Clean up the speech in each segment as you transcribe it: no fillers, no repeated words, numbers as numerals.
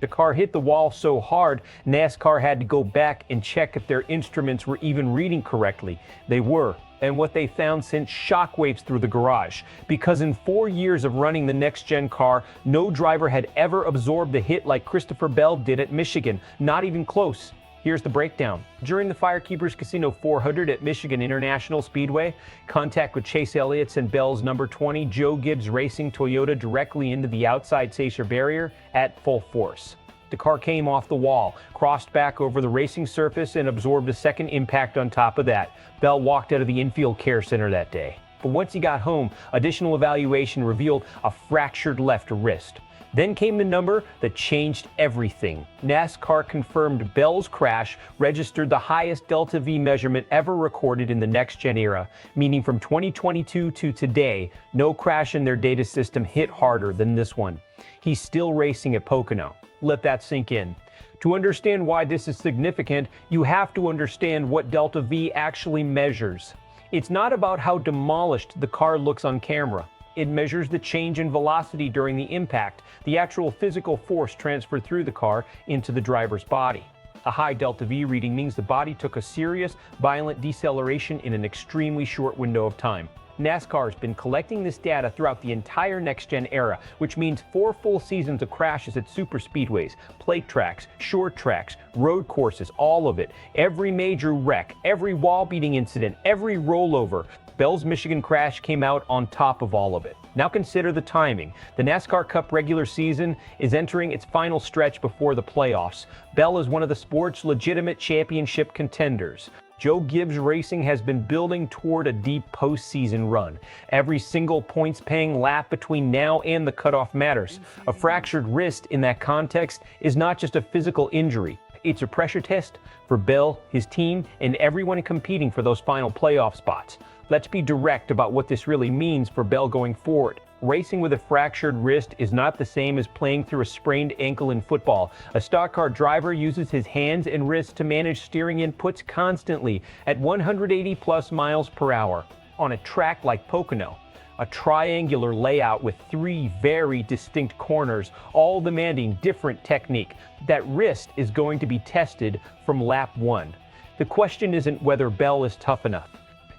The car hit the wall so hard, NASCAR had to go back and check if their instruments were even reading correctly. They were. And what they found sent shockwaves through the garage. Because in 4 years of running the next-gen car, no driver had ever absorbed the hit like Christopher Bell did at Michigan. Not even close. Here's the breakdown. During the Firekeepers Casino 400 at Michigan International Speedway, contact with Chase Elliott sent Bell's number 20 Joe Gibbs Racing Toyota directly into the outside Sacer barrier at full force. The car came off the wall, crossed back over the racing surface, and absorbed a second impact on top of that. Bell walked out of the infield care center that day. But once he got home, additional evaluation revealed a fractured left wrist. Then came the number that changed everything. NASCAR confirmed Bell's crash registered the highest Delta V measurement ever recorded in the next-gen era, meaning from 2022 to today, no crash in their data system hit harder than this one. He's still racing at Pocono. Let that sink in. To understand why this is significant, you have to understand what Delta V actually measures. It's not about how demolished the car looks on camera. It measures the change in velocity during the impact, the actual physical force transferred through the car into the driver's body. A high Delta V reading means the body took a serious, violent deceleration in an extremely short window of time. NASCAR has been collecting this data throughout the entire next-gen era, which means 4 full seasons of crashes at super speedways, plate tracks, short tracks, road courses, all of it. Every major wreck, every wall-beating incident, every rollover. Bell's Michigan crash came out on top of all of it. Now consider the timing. The NASCAR Cup regular season is entering its final stretch before the playoffs. Bell is one of the sport's legitimate championship contenders. Joe Gibbs Racing has been building toward a deep postseason run. Every single points-paying lap between now and the cutoff matters. A fractured wrist in that context is not just a physical injury. It's a pressure test for Bell, his team, and everyone competing for those final playoff spots. Let's be direct about what this really means for Bell going forward. Racing with a fractured wrist is not the same as playing through a sprained ankle in football. A stock car driver uses his hands and wrists to manage steering inputs constantly at 180 plus miles per hour. On a track like Pocono, a triangular layout with 3 very distinct corners, all demanding different technique, that wrist is going to be tested from lap 1. The question isn't whether Bell is tough enough.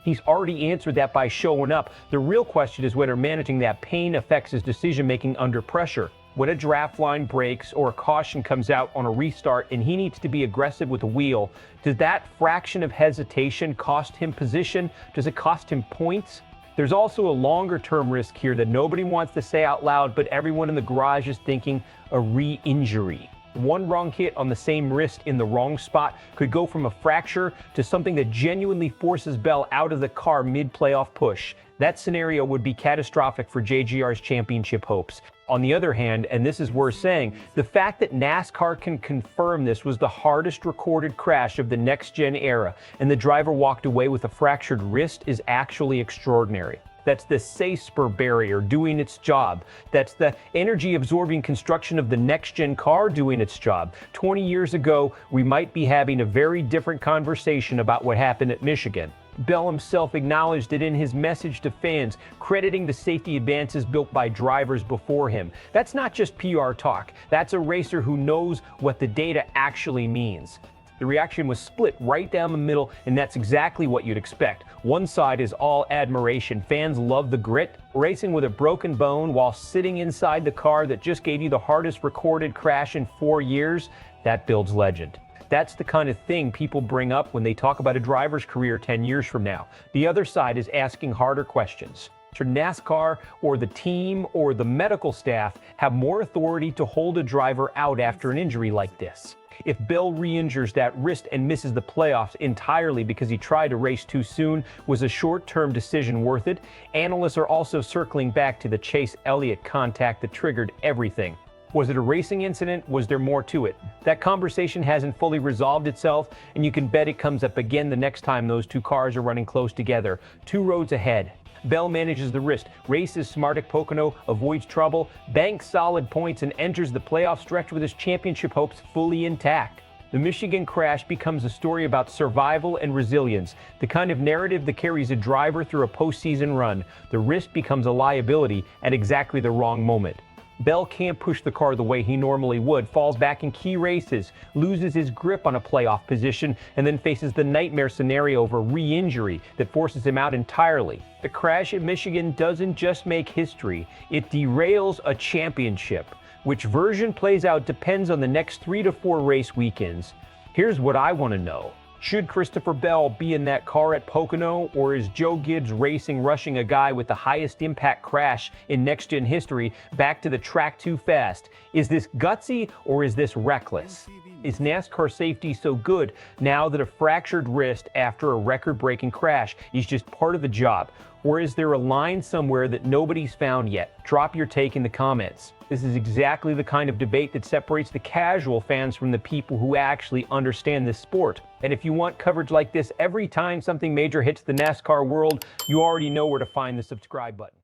He's already answered that by showing up. The real question is whether managing that pain affects his decision-making under pressure. When a draft line breaks or a caution comes out on a restart and he needs to be aggressive with the wheel, does that fraction of hesitation cost him position? Does it cost him points? There's also a longer-term risk here that nobody wants to say out loud, but everyone in the garage is thinking a re-injury. One wrong hit on the same wrist in the wrong spot could go from a fracture to something that genuinely forces Bell out of the car mid-playoff push. That scenario would be catastrophic for JGR's championship hopes. On the other hand, and this is worth saying, the fact that NASCAR can confirm this was the hardest recorded crash of the next-gen era, and the driver walked away with a fractured wrist is actually extraordinary. That's the Sacer barrier doing its job. That's the energy-absorbing construction of the next-gen car doing its job. 20 years ago, we might be having a very different conversation about what happened at Michigan. Bell himself acknowledged it in his message to fans, crediting the safety advances built by drivers before him. That's not just PR talk. That's a racer who knows what the data actually means. The reaction was split right down the middle, and that's exactly what you'd expect. One side is all admiration. Fans love the grit. Racing with a broken bone while sitting inside the car that just gave you the hardest recorded crash in 4 years, that builds legend. That's the kind of thing people bring up when they talk about a driver's career 10 years from now. The other side is asking harder questions. Should NASCAR or the team or the medical staff have more authority to hold a driver out after an injury like this? If Bell re-injures that wrist and misses the playoffs entirely because he tried to race too soon, was a short-term decision worth it? Analysts are also circling back to the Chase Elliott contact that triggered everything. Was it a racing incident? Was there more to it? That conversation hasn't fully resolved itself, and you can bet it comes up again the next time those two cars are running close together. 2 roads ahead. Bell manages the wrist, races smart at Pocono, avoids trouble, banks solid points, and enters the playoff stretch with his championship hopes fully intact. The Michigan crash becomes a story about survival and resilience, the kind of narrative that carries a driver through a postseason run. The wrist becomes a liability at exactly the wrong moment. Bell can't push the car the way he normally would, falls back in key races, loses his grip on a playoff position, and then faces the nightmare scenario of a re-injury that forces him out entirely. The crash at Michigan doesn't just make history, it derails a championship. Which version plays out depends on the next 3 to 4 race weekends. Here's what I want to know. Should Christopher Bell be in that car at Pocono, or is Joe Gibbs Racing rushing a guy with the highest impact crash in next-gen history back to the track too fast? Is this gutsy or is this reckless? Is NASCAR safety so good now that a fractured wrist after a record-breaking crash is just part of the job? Or is there a line somewhere that nobody's found yet? Drop your take in the comments. This is exactly the kind of debate that separates the casual fans from the people who actually understand this sport. And if you want coverage like this every time something major hits the NASCAR world, you already know where to find the subscribe button.